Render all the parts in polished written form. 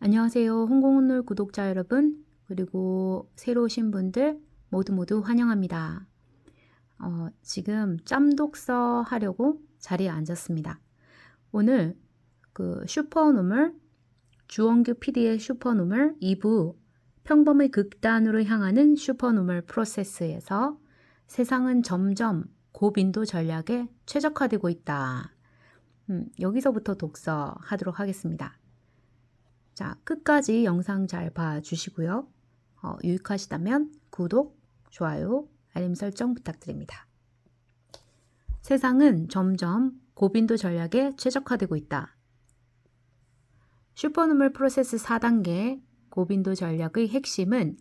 안녕하세요. 홍콩온놀 구독자 여러분, 그리고 새로 오신 분들 모두 환영합니다. 지금 짬독서 하려고 자리에 앉았습니다. 오늘 슈퍼노멀, 주원규 PD의 슈퍼노멀 2부 평범의 극단으로 향하는 슈퍼노멀 프로세스에서 세상은 점점 고빈도 전략에 최적화되고 있다. 여기서부터 독서하도록 하겠습니다. 자, 끝까지 영상 잘 봐주시고요. 유익하시다면 구독, 좋아요, 알림 설정 부탁드립니다. 세상은 점점 고빈도 전략에 최적화되고 있다. 슈퍼노멀 프로세스 4단계 고빈도 전략의 핵심은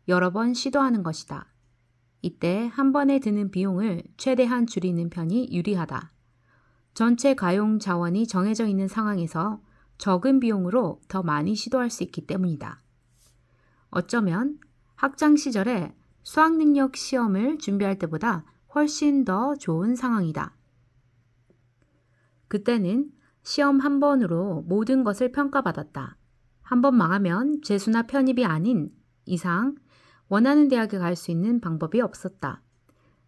여러 번 시도하는 것이다. 이때 한 번에 드는 비용을 최대한 줄이는 편이 유리하다. 전체 가용 자원이 정해져 있는 상황에서 적은 비용으로 더 많이 시도할 수 있기 때문이다. 어쩌면 학창 시절에 수학능력 시험을 준비할 때보다 훨씬 더 좋은 상황이다. 그때는 시험 한 번으로 모든 것을 평가받았다. 한 번 망하면 재수나 편입이 아닌 이상 원하는 대학에 갈 수 있는 방법이 없었다.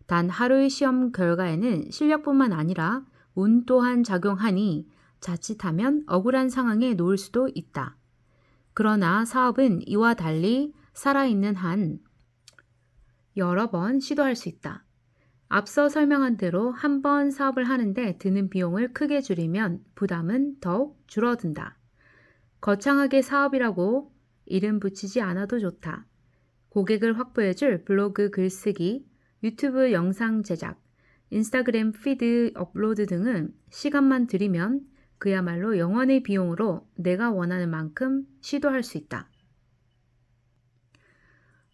단 하루의 시험 결과에는 실력뿐만 아니라 운 또한 작용하니 자칫하면 억울한 상황에 놓일 수도 있다. 그러나 사업은 이와 달리 살아있는 한 여러 번 시도할 수 있다. 앞서 설명한 대로 한 번 사업을 하는데 드는 비용을 크게 줄이면 부담은 더욱 줄어든다. 거창하게 사업이라고 이름 붙이지 않아도 좋다. 고객을 확보해줄 블로그 글쓰기, 유튜브 영상 제작, 인스타그램 피드 업로드 등은 시간만 들이면 그야말로 영원의 비용으로 내가 원하는 만큼 시도할 수 있다.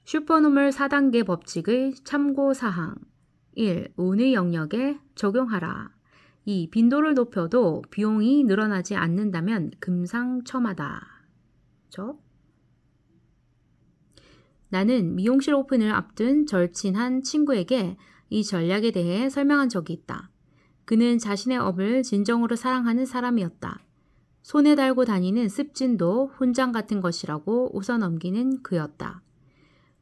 슈퍼노멀 4단계 법칙의 참고사항 1. 운의 영역에 적용하라. 2. 빈도를 높여도 비용이 늘어나지 않는다면 금상첨화다. 나는 미용실 오픈을 앞둔 절친한 친구에게 이 전략에 대해 설명한 적이 있다. 그는 자신의 업을 진정으로 사랑하는 사람이었다. 손에 달고 다니는 습진도 훈장 같은 것이라고 웃어넘기는 그였다.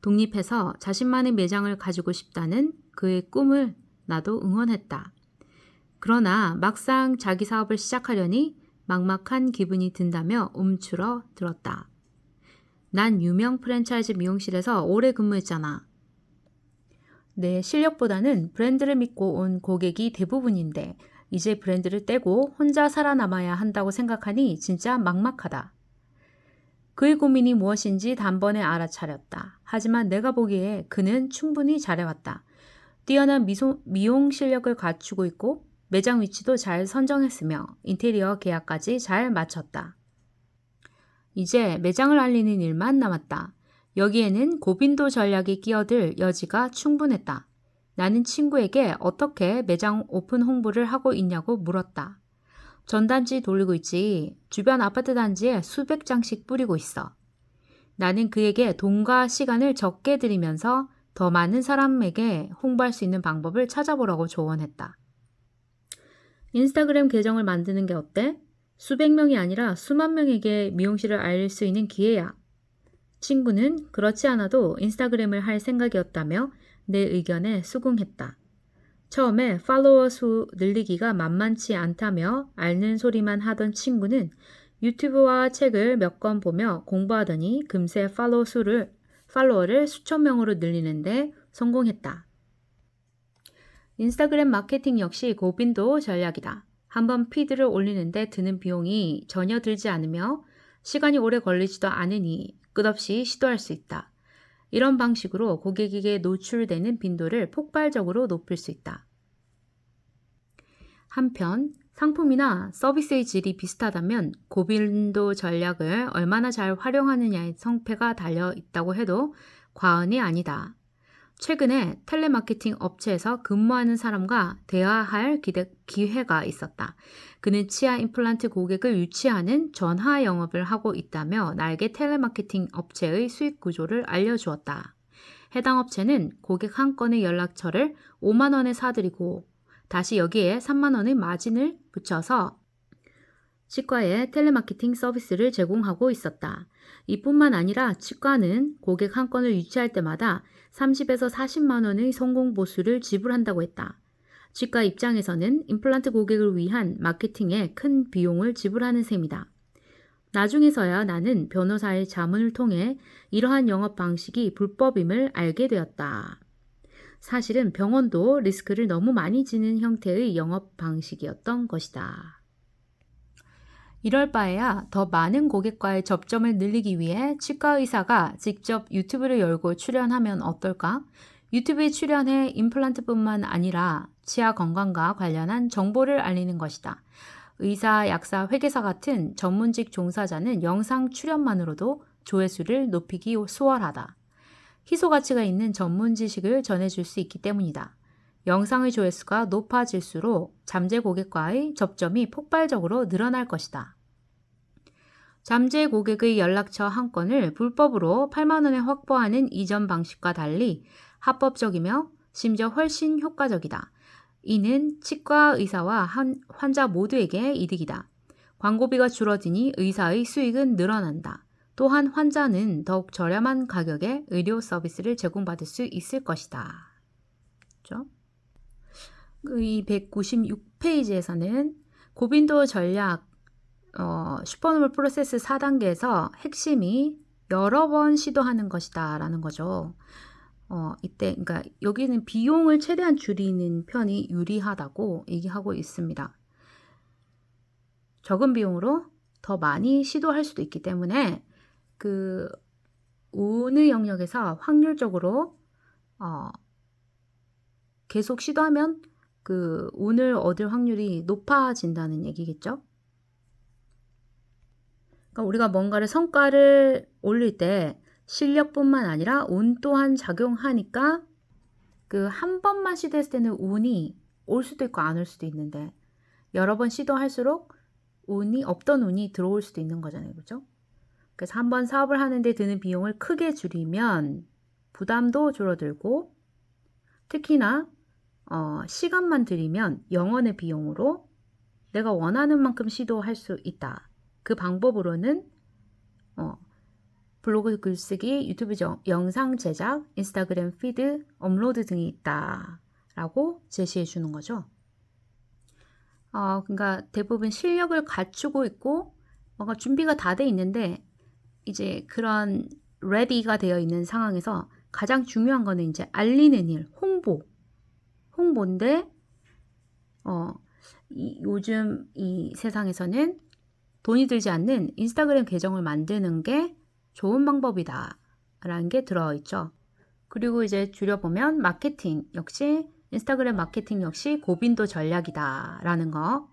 독립해서 자신만의 매장을 가지고 싶다는 그의 꿈을 나도 응원했다. 그러나 막상 자기 사업을 시작하려니 막막한 기분이 든다며 움츠러 들었다. 난 유명 프랜차이즈 미용실에서 오래 근무했잖아. 내 실력보다는 브랜드를 믿고 온 고객이 대부분인데 이제 브랜드를 떼고 혼자 살아남아야 한다고 생각하니 진짜 막막하다. 그의 고민이 무엇인지 단번에 알아차렸다. 하지만 내가 보기에 그는 충분히 잘해왔다. 뛰어난 미용 실력을 갖추고 있고 매장 위치도 잘 선정했으며 인테리어 계약까지 잘 마쳤다. 이제 매장을 알리는 일만 남았다. 여기에는 고빈도 전략이 끼어들 여지가 충분했다. 나는 친구에게 어떻게 매장 오픈 홍보를 하고 있냐고 물었다. 전단지 돌리고 있지. 주변 아파트 단지에 수백 장씩 뿌리고 있어. 나는 그에게 돈과 시간을 적게 들이면서 더 많은 사람에게 홍보할 수 있는 방법을 찾아보라고 조언했다. 인스타그램 계정을 만드는 게 어때? 수백 명이 아니라 수만 명에게 미용실을 알릴 수 있는 기회야. 친구는 그렇지 않아도 인스타그램을 할 생각이었다며 내 의견에 수긍했다. 처음에 팔로워 수 늘리기가 만만치 않다며 앓는 소리만 하던 친구는 유튜브와 책을 몇 권 보며 공부하더니 금세 팔로워를 수천 명으로 늘리는데 성공했다. 인스타그램 마케팅 역시 고빈도 전략이다. 한번 피드를 올리는데 드는 비용이 전혀 들지 않으며 시간이 오래 걸리지도 않으니 끝없이 시도할 수 있다. 이런 방식으로 고객에게 노출되는 빈도를 폭발적으로 높일 수 있다. 한편 상품이나 서비스의 질이 비슷하다면 고빈도 전략을 얼마나 잘 활용하느냐의 성패가 달려 있다고 해도 과언이 아니다. 최근에 텔레마케팅 업체에서 근무하는 사람과 대화할 기회가 있었다. 그는 치아 임플란트 고객을 유치하는 전화 영업을 하고 있다며 나에게 텔레마케팅 업체의 수익 구조를 알려주었다. 해당 업체는 고객 한 건의 연락처를 5만 원에 사들이고 다시 여기에 3만 원의 마진을 붙여서 치과에 텔레마케팅 서비스를 제공하고 있었다. 이뿐만 아니라 치과는 고객 한 건을 유치할 때마다 30에서 40만 원의 성공 보수를 지불한다고 했다. 치과 입장에서는 임플란트 고객을 위한 마케팅에 큰 비용을 지불하는 셈이다. 나중에서야 나는 변호사의 자문을 통해 이러한 영업 방식이 불법임을 알게 되었다. 사실은 병원도 리스크를 너무 많이 지는 형태의 영업 방식이었던 것이다. 이럴 바에야 더 많은 고객과의 접점을 늘리기 위해 치과 의사가 직접 유튜브를 열고 출연하면 어떨까? 유튜브에 출연해 임플란트뿐만 아니라 치아 건강과 관련한 정보를 알리는 것이다. 의사, 약사, 회계사 같은 전문직 종사자는 영상 출연만으로도 조회수를 높이기 수월하다. 희소 가치가 있는 전문 지식을 전해줄 수 있기 때문이다. 영상의 조회수가 높아질수록 잠재 고객과의 접점이 폭발적으로 늘어날 것이다. 잠재 고객의 연락처 한 건을 불법으로 8만 원에 확보하는 이전 방식과 달리 합법적이며 심지어 훨씬 효과적이다. 이는 치과 의사와 환자 모두에게 이득이다. 광고비가 줄어드니 의사의 수익은 늘어난다. 또한 환자는 더욱 저렴한 가격에 의료 서비스를 제공받을 수 있을 것이다. 그렇죠? 이 196페이지에서는 고빈도 전략 슈퍼노멀 프로세스 4단계에서 핵심이 여러 번 시도하는 것이다 라는 거죠. 이때 그러니까 여기는 비용을 최대한 줄이는 편이 유리하다고 얘기하고 있습니다. 적은 비용으로 더 많이 시도할 수도 있기 때문에 그 운의 영역에서 확률적으로 계속 시도하면 그 운을 얻을 확률이 높아진다는 얘기겠죠. 그러니까 우리가 뭔가를 성과를 올릴 때 실력뿐만 아니라 운 또한 작용하니까 그 한 번만 시도했을 때는 운이 올 수도 있고 안 올 수도 있는데 여러 번 시도할수록 없던 운이 들어올 수도 있는 거잖아요. 그렇죠? 그래서 한 번 사업을 하는데 드는 비용을 크게 줄이면 부담도 줄어들고 특히나 시간만 들이면 영원의 비용으로 내가 원하는 만큼 시도할 수 있다. 그 방법으로는 블로그 글쓰기, 유튜브 영상 제작, 인스타그램 피드, 업로드 등이 있다 라고 제시해 주는 거죠. 그러니까 대부분 실력을 갖추고 있고 뭔가 준비가 다 돼 있는데 이제 그런 레디가 되어 있는 상황에서 가장 중요한 거는 이제 알리는 일, 홍보인데 요즘 이 세상에서는 돈이 들지 않는 인스타그램 계정을 만드는 게 좋은 방법이다 라는 게 들어있죠. 그리고 이제 줄여보면 마케팅 역시 인스타그램 마케팅 역시 고빈도 전략이다 라는 거.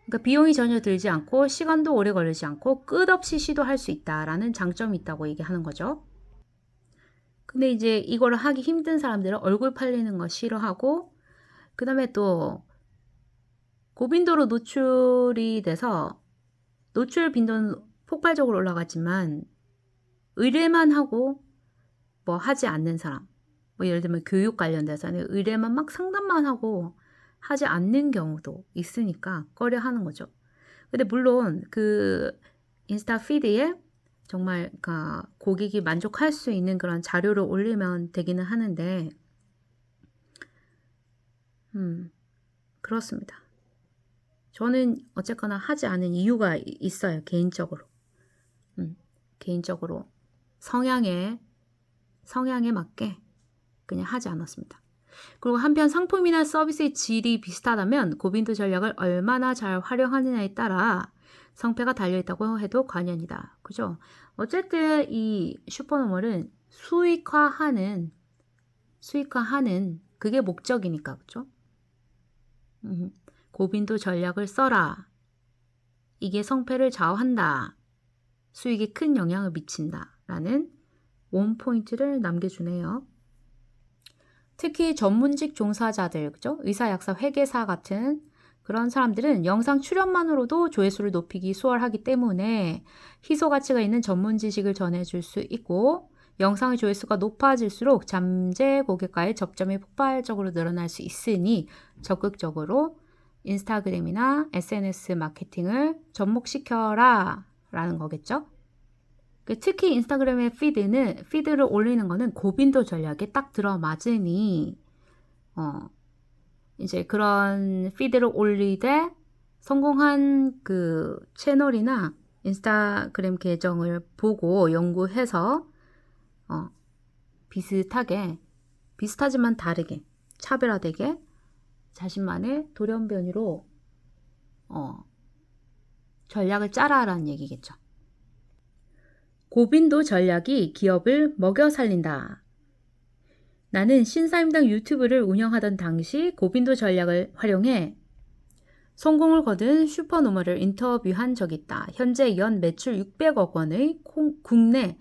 그러니까 비용이 전혀 들지 않고 시간도 오래 걸리지 않고 끝없이 시도할 수 있다라는 장점이 있다고 얘기하는 거죠. 근데 이제 이거를 하기 힘든 사람들은 얼굴 팔리는 거 싫어하고 그 다음에 또 고빈도로 노출이 돼서 노출 빈도는 폭발적으로 올라갔지만 의뢰만 하고 뭐 하지 않는 사람 뭐 예를 들면 교육 관련돼서는 의뢰만 막 상담만 하고 하지 않는 경우도 있으니까 꺼려 하는 거죠. 근데 물론 그 인스타 피드에 정말 고객이 만족할 수 있는 그런 자료를 올리면 되기는 하는데 그렇습니다. 저는 어쨌거나 하지 않은 이유가 있어요. 개인적으로. 개인적으로 성향에 맞게 그냥 하지 않았습니다. 그리고 한편 상품이나 서비스의 질이 비슷하다면 고빈도 전략을 얼마나 잘 활용하느냐에 따라 성패가 달려있다고 해도 과언이다. 그죠? 어쨌든 이 슈퍼노멀은 수익화하는 그게 목적이니까. 그죠? 고빈도 전략을 써라. 이게 성패를 좌우한다. 수익에 큰 영향을 미친다. 라는 원포인트를 남겨주네요. 특히 전문직 종사자들, 그죠? 의사, 약사, 회계사 같은 그런 사람들은 영상 출연만으로도 조회수를 높이기 수월하기 때문에 희소 가치가 있는 전문 지식을 전해줄 수 있고 영상의 조회수가 높아질수록 잠재 고객과의 접점이 폭발적으로 늘어날 수 있으니 적극적으로 인스타그램이나 SNS 마케팅을 접목시켜라 라는 거겠죠. 특히 인스타그램의 피드를 올리는 거는 고빈도 전략에 딱 들어맞으니 이제 그런 피드를 올리되 성공한 그 채널이나 인스타그램 계정을 보고 연구해서 비슷하지만 다르게 차별화되게 자신만의 돌연변이로 전략을 짜라라는 얘기겠죠. 고빈도 전략이 기업을 먹여 살린다. 나는 신사임당 유튜브를 운영하던 당시 고빈도 전략을 활용해 성공을 거둔 슈퍼노머를 인터뷰한 적이 있다. 현재 연 매출 600억 원의 국내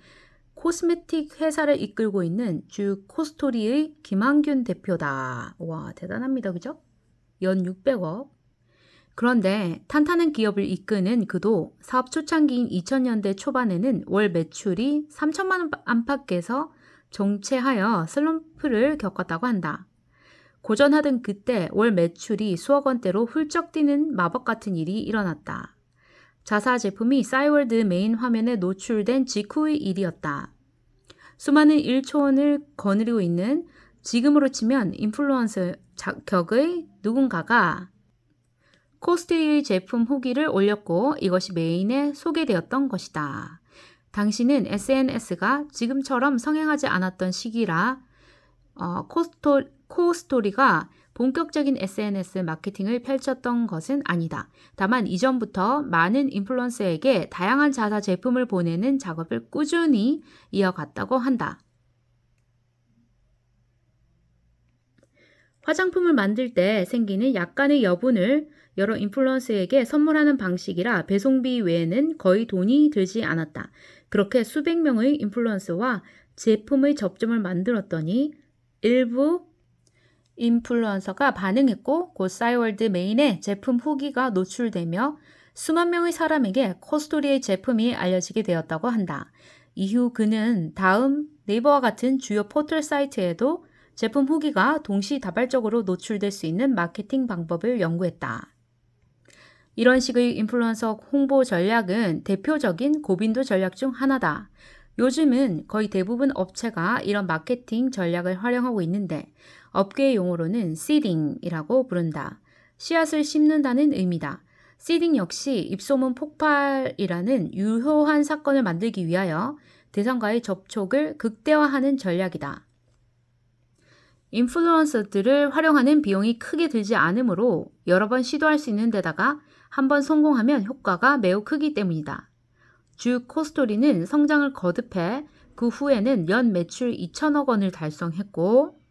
코스메틱 회사를 이끌고 있는 주 코스토리의 김한균 대표다. 와, 대단합니다. 그죠? 연 600억. 그런데 탄탄한 기업을 이끄는 그도 사업 초창기인 2000년대 초반에는 월 매출이 3천만 원 안팎에서 정체하여 슬럼프를 겪었다고 한다. 고전하던 그때 월 매출이 수억 원대로 훌쩍 뛰는 마법 같은 일이 일어났다. 자사 제품이 싸이월드 메인 화면에 노출된 직후의 일이었다. 수많은 일초원을 거느리고 있는 지금으로 치면 인플루언서 격의 누군가가 코스트리의 제품 후기를 올렸고 이것이 메인에 소개되었던 것이다. 당시는 SNS가 지금처럼 성행하지 않았던 시기라 코스토리가 본격적인 SNS 마케팅을 펼쳤던 것은 아니다. 다만 이전부터 많은 인플루언서에게 다양한 자사 제품을 보내는 작업을 꾸준히 이어갔다고 한다. 화장품을 만들 때 생기는 약간의 여분을 여러 인플루언서에게 선물하는 방식이라 배송비 외에는 거의 돈이 들지 않았다. 그렇게 수백 명의 인플루언서와 제품의 접점을 만들었더니 일부 인플루언서가 반응했고 곧 싸이월드 메인에 제품 후기가 노출되며 수만 명의 사람에게 코스토리의 제품이 알려지게 되었다고 한다. 이후 그는 다음 네이버와 같은 주요 포털 사이트에도 제품 후기가 동시다발적으로 노출될 수 있는 마케팅 방법을 연구했다. 이런 식의 인플루언서 홍보 전략은 대표적인 고빈도 전략 중 하나다. 요즘은 거의 대부분 업체가 이런 마케팅 전략을 활용하고 있는데 업계의 용어로는 시딩이라고 부른다. 씨앗을 심는다는 의미다. 시딩 역시 입소문 폭발이라는 유효한 사건을 만들기 위하여 대상과의 접촉을 극대화하는 전략이다. 인플루언서들을 활용하는 비용이 크게 들지 않으므로 여러 번 시도할 수 있는 데다가 한 번 성공하면 효과가 매우 크기 때문이다. 주 코스토리는 성장을 거듭해 그 후에는 연 매출 2천억 원을 달성했고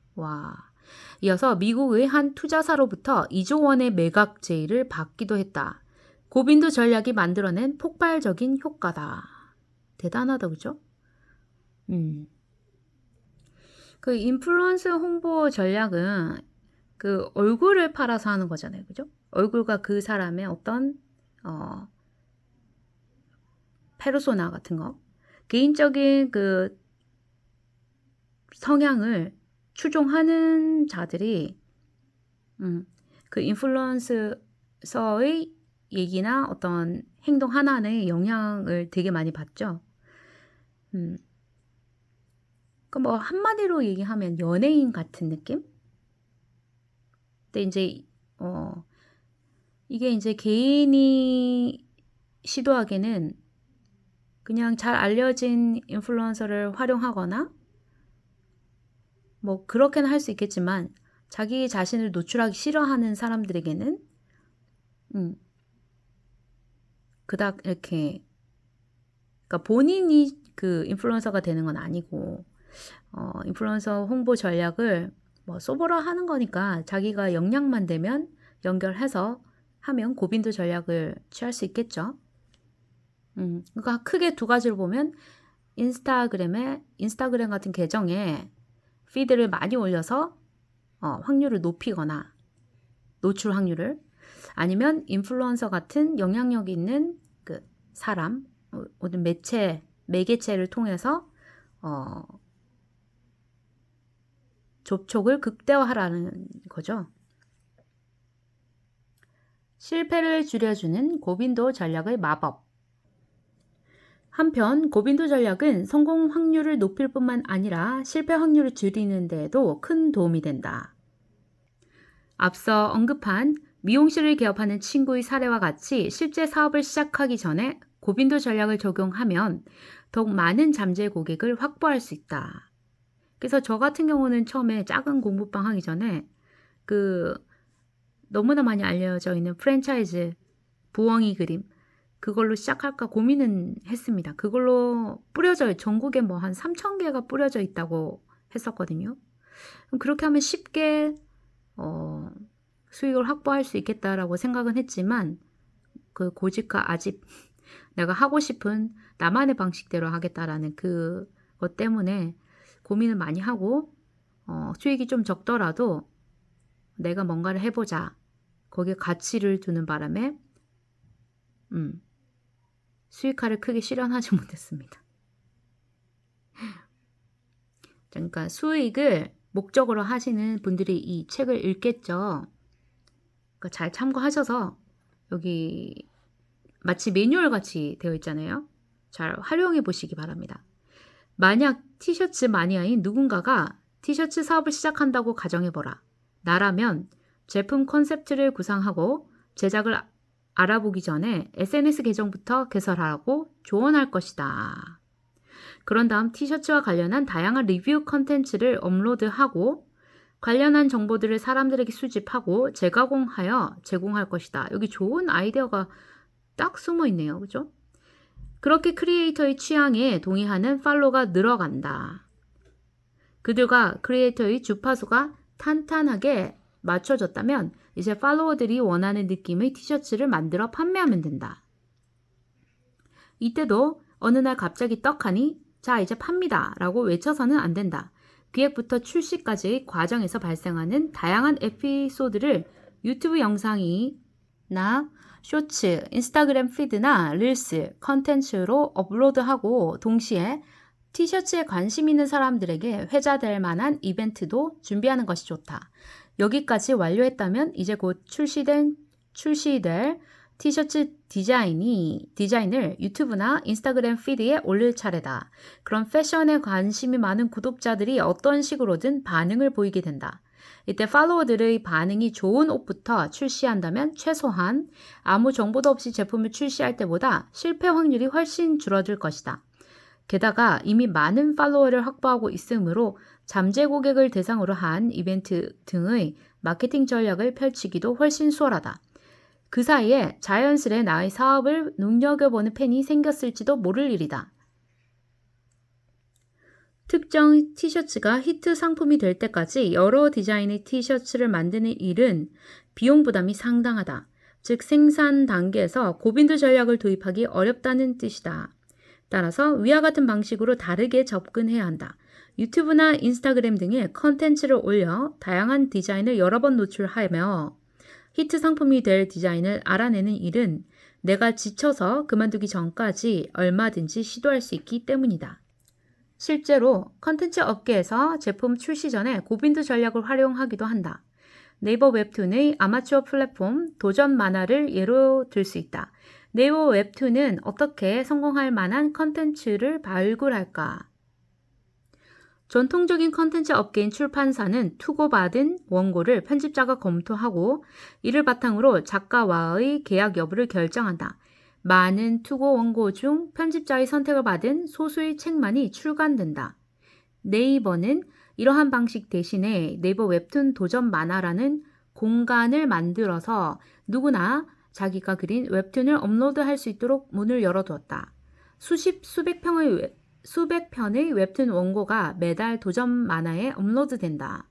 이어서 미국의 한 투자사로부터 2조 원의 매각 제의를 받기도 했다. 고빈도 전략이 만들어낸 폭발적인 효과다. 대단하다, 그죠? 그 인플루언서 홍보 전략은 그 얼굴을 팔아서 하는 거잖아요. 그죠? 얼굴과 그 사람의 어떤 페르소나 같은 거. 개인적인 그 성향을 추종하는 자들이 그 인플루언서의 얘기나 어떤 행동 하나에 영향을 되게 많이 받죠. 그 뭐 한마디로 얘기하면 연예인 같은 느낌? 근데 이제 이게 이제 개인이 시도하기에는 그냥 잘 알려진 인플루언서를 활용하거나 뭐 그렇게는 할 수 있겠지만 자기 자신을 노출하기 싫어하는 사람들에게는 그닥 이렇게 그러니까 본인이 그 인플루언서가 되는 건 아니고 인플루언서 홍보 전략을 뭐 써보라 하는 거니까 자기가 역량만 되면 연결해서 하면 고빈도 전략을 취할 수 있겠죠. 그러니까 크게 두 가지를 보면 인스타그램 같은 계정에 피드를 많이 올려서 확률을 높이거나 노출 확률을 아니면 인플루언서 같은 영향력 있는 그 사람 모든 매개체를 통해서 접촉을 극대화하라는 거죠. 실패를 줄여주는 고빈도 전략의 마법. 한편 고빈도 전략은 성공 확률을 높일 뿐만 아니라 실패 확률을 줄이는 데에도 큰 도움이 된다. 앞서 언급한 미용실을 개업하는 친구의 사례와 같이 실제 사업을 시작하기 전에 고빈도 전략을 적용하면 더욱 많은 잠재 고객을 확보할 수 있다. 그래서 저 같은 경우는 처음에 작은 공부방 하기 전에 너무나 많이 알려져 있는 프랜차이즈 부엉이 그림 그걸로 시작할까 고민은 했습니다. 그걸로 전국에 뭐 한 3,000개가 뿌려져 있다고 했었거든요. 그럼 그렇게 하면 쉽게 수익을 확보할 수 있겠다라고 생각은 했지만 그 고집과 아집 내가 하고 싶은 나만의 방식대로 하겠다라는 그것 때문에 고민을 많이 하고 수익이 좀 적더라도 내가 뭔가를 해보자 거기에 가치를 두는 바람에 수익화를 크게 실현하지 못했습니다. 그러니까 수익을 목적으로 하시는 분들이 이 책을 읽겠죠. 그러니까 잘 참고하셔서 여기 마치 매뉴얼 같이 되어 있잖아요. 잘 활용해 보시기 바랍니다. 만약 티셔츠 마니아인 누군가가 티셔츠 사업을 시작한다고 가정해보라. 나라면 제품 컨셉트를 구상하고 제작을 알아보기 전에 SNS 계정부터 개설하라고 조언할 것이다. 그런 다음 티셔츠와 관련한 다양한 리뷰 컨텐츠를 업로드하고 관련한 정보들을 사람들에게 수집하고 재가공하여 제공할 것이다. 여기 좋은 아이디어가 딱 숨어 있네요. 그죠? 그렇게 크리에이터의 취향에 동의하는 팔로워가 늘어간다. 그들과 크리에이터의 주파수가 탄탄하게 맞춰졌다면 이제 팔로워들이 원하는 느낌의 티셔츠를 만들어 판매하면 된다. 이때도 어느 날 갑자기 떡하니 자 이제 팝니다 라고 외쳐서는 안 된다. 기획부터 출시까지의 과정에서 발생하는 다양한 에피소드를 유튜브 영상이나 쇼츠, 인스타그램 피드나 릴스, 컨텐츠로 업로드하고 동시에 티셔츠에 관심 있는 사람들에게 회자될 만한 이벤트도 준비하는 것이 좋다. 여기까지 완료했다면 이제 곧 출시될 티셔츠 디자인을 유튜브나 인스타그램 피드에 올릴 차례다. 그럼 패션에 관심이 많은 구독자들이 어떤 식으로든 반응을 보이게 된다. 이때 팔로워들의 반응이 좋은 옷부터 출시한다면 최소한 아무 정보도 없이 제품을 출시할 때보다 실패 확률이 훨씬 줄어들 것이다. 게다가 이미 많은 팔로워를 확보하고 있으므로 잠재 고객을 대상으로 한 이벤트 등의 마케팅 전략을 펼치기도 훨씬 수월하다. 그 사이에 자연스레 나의 사업을 눈여겨보는 팬이 생겼을지도 모를 일이다. 특정 티셔츠가 히트 상품이 될 때까지 여러 디자인의 티셔츠를 만드는 일은 비용 부담이 상당하다. 즉 생산 단계에서 고빈도 전략을 도입하기 어렵다는 뜻이다. 따라서 위와 같은 방식으로 다르게 접근해야 한다. 유튜브나 인스타그램 등에 컨텐츠를 올려 다양한 디자인을 여러 번 노출하며 히트 상품이 될 디자인을 알아내는 일은 내가 지쳐서 그만두기 전까지 얼마든지 시도할 수 있기 때문이다. 실제로 컨텐츠 업계에서 제품 출시 전에 고빈도 전략을 활용하기도 한다. 네이버 웹툰의 아마추어 플랫폼 도전 만화를 예로 들 수 있다. 네이버 웹툰은 어떻게 성공할 만한 컨텐츠를 발굴할까? 전통적인 컨텐츠 업계인 출판사는 투고받은 원고를 편집자가 검토하고 이를 바탕으로 작가와의 계약 여부를 결정한다. 많은 투고 원고 중 편집자의 선택을 받은 소수의 책만이 출간된다. 네이버는 이러한 방식 대신에 네이버 웹툰 도전 만화라는 공간을 만들어서 누구나 자기가 그린 웹툰을 업로드할 수 있도록 문을 열어두었다. 수백 편의 웹툰 원고가 매달 도전 만화에 업로드된다.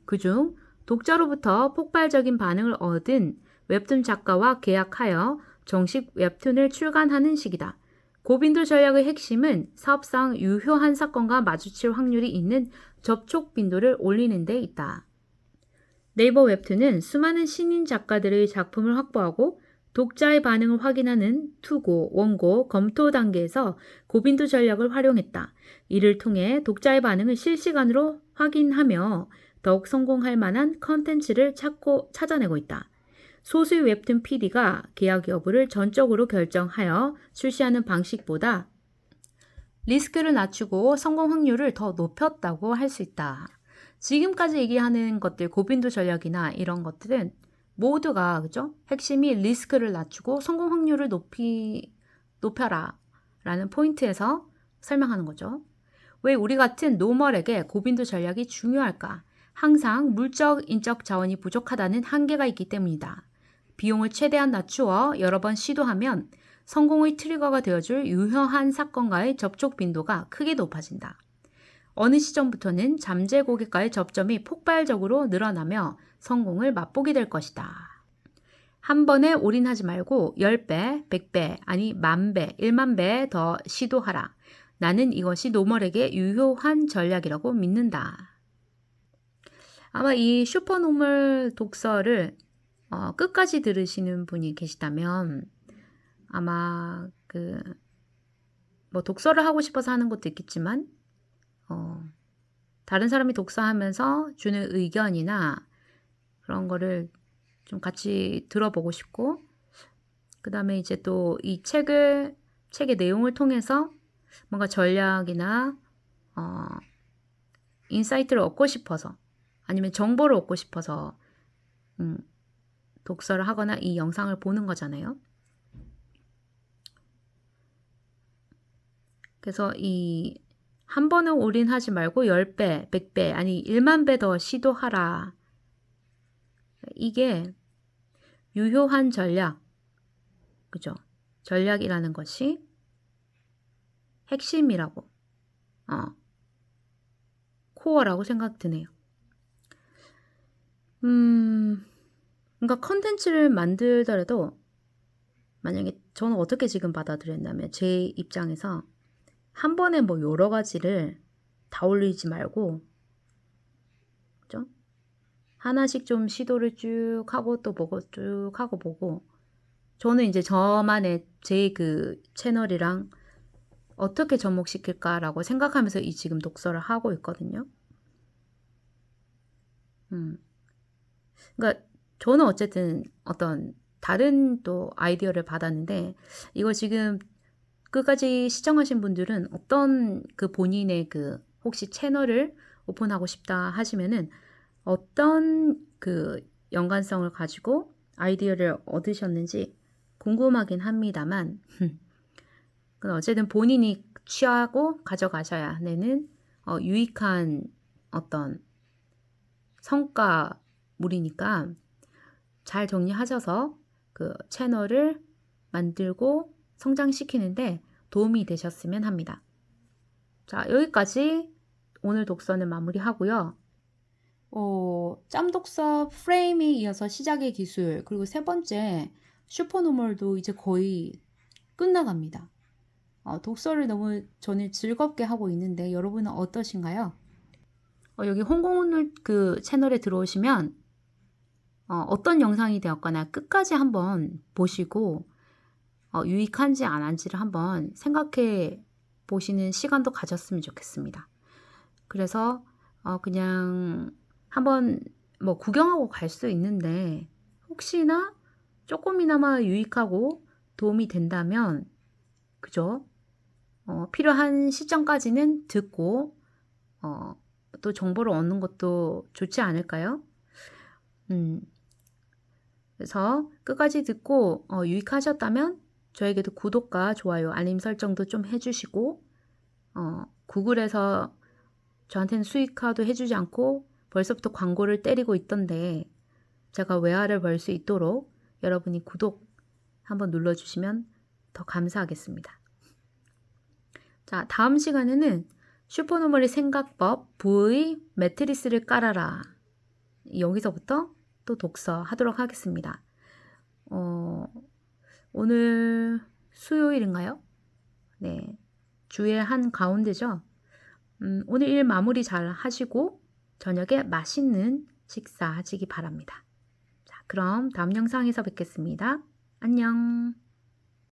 그중 독자로부터 폭발적인 반응을 얻은 웹툰 작가와 계약하여 정식 웹툰을 출간하는 시기다. 고빈도 전략의 핵심은 사업상 유효한 사건과 마주칠 확률이 있는 접촉 빈도를 올리는 데 있다. 네이버 웹툰은 수많은 신인 작가들의 작품을 확보하고 독자의 반응을 확인하는 투고, 원고, 검토 단계에서 고빈도 전략을 활용했다. 이를 통해 독자의 반응을 실시간으로 확인하며 더욱 성공할 만한 컨텐츠를 찾아내고 있다. 소수의 웹툰 PD가 계약 여부를 전적으로 결정하여 출시하는 방식보다 리스크를 낮추고 성공 확률을 더 높였다고 할 수 있다. 지금까지 얘기하는 것들, 고빈도 전략이나 이런 것들은 모두가 그죠? 핵심이 리스크를 낮추고 성공 확률을 높여라 라는 포인트에서 설명하는 거죠. 왜 우리 같은 노멀에게 고빈도 전략이 중요할까? 항상 물적, 인적 자원이 부족하다는 한계가 있기 때문이다. 비용을 최대한 낮추어 여러 번 시도하면 성공의 트리거가 되어줄 유효한 사건과의 접촉 빈도가 크게 높아진다. 어느 시점부터는 잠재 고객과의 접점이 폭발적으로 늘어나며 성공을 맛보게 될 것이다. 한 번에 올인하지 말고 10배, 100배, 아니 10,000배, 10,000배 더 시도하라. 나는 이것이 노멀에게 유효한 전략이라고 믿는다. 아마 이 슈퍼노멀 독서를 끝까지 들으시는 분이 계시다면 아마 뭐 독서를 하고 싶어서 하는 것도 있겠지만 다른 사람이 독서하면서 주는 의견이나 그런 거를 좀 같이 들어보고 싶고, 그 다음에 이제 또 이 책의 내용을 통해서 뭔가 전략이나 인사이트를 얻고 싶어서 아니면 정보를 얻고 싶어서 독서를 하거나 이 영상을 보는 거잖아요. 그래서 이 한 번은 올인하지 말고 10배, 100배, 아니 10,000배 더 시도하라. 이게 유효한 전략, 그죠? 전략이라는 것이 핵심이라고, 코어라고 생각 드네요. 그러니까 컨텐츠를 만들더라도 만약에 저는 어떻게 지금 받아들였냐면 제 입장에서 한 번에 뭐 여러 가지를 다 올리지 말고, 그죠? 하나씩 좀 시도를 쭉 하고 또 보고 쭉 하고 보고, 저는 이제 저만의 제 채널이랑 어떻게 접목시킬까라고 생각하면서 이 지금 독서를 하고 있거든요. 그러니까 저는 어쨌든 어떤 다른 또 아이디어를 받았는데, 이거 지금 끝까지 시청하신 분들은 어떤 본인의 혹시 채널을 오픈하고 싶다 하시면은 어떤 연관성을 가지고 아이디어를 얻으셨는지 궁금하긴 합니다만 어쨌든 본인이 취하고 가져가셔야 하는 유익한 어떤 성과물이니까 잘 정리하셔서 채널을 만들고 성장시키는데 도움이 되셨으면 합니다. 자, 여기까지 오늘 독서는 마무리하고요. 짬독서 프레임에 이어서 시작의 기술, 그리고 세 번째 슈퍼노멀도 이제 거의 끝나갑니다. 독서를 너무 저는 즐겁게 하고 있는데 여러분은 어떠신가요? 여기 홍콩오늘 채널에 들어오시면 어떤 영상이 되었거나 끝까지 한번 보시고 유익한지 안 한지를 한번 생각해 보시는 시간도 가졌으면 좋겠습니다. 그래서 그냥 한번 뭐 구경하고 갈 수 있는데 혹시나 조금이나마 유익하고 도움이 된다면 그죠? 필요한 시점까지는 듣고 또 정보를 얻는 것도 좋지 않을까요? 그래서 끝까지 듣고 유익하셨다면 저에게도 구독과 좋아요, 알림 설정도 좀 해주시고 구글에서 저한테는 수익화도 해주지 않고 벌써부터 광고를 때리고 있던데 제가 외화를 벌 수 있도록 여러분이 구독 한번 눌러주시면 더 감사하겠습니다. 자, 다음 시간에는 슈퍼노멀의 생각법 V 매트리스를 깔아라. 여기서부터 또 독서하도록 하겠습니다. 오늘 수요일인가요? 네, 주의 한 가운데죠. 오늘 일 마무리 잘 하시고 저녁에 맛있는 식사 하시기 바랍니다. 자, 그럼 다음 영상에서 뵙겠습니다. 안녕.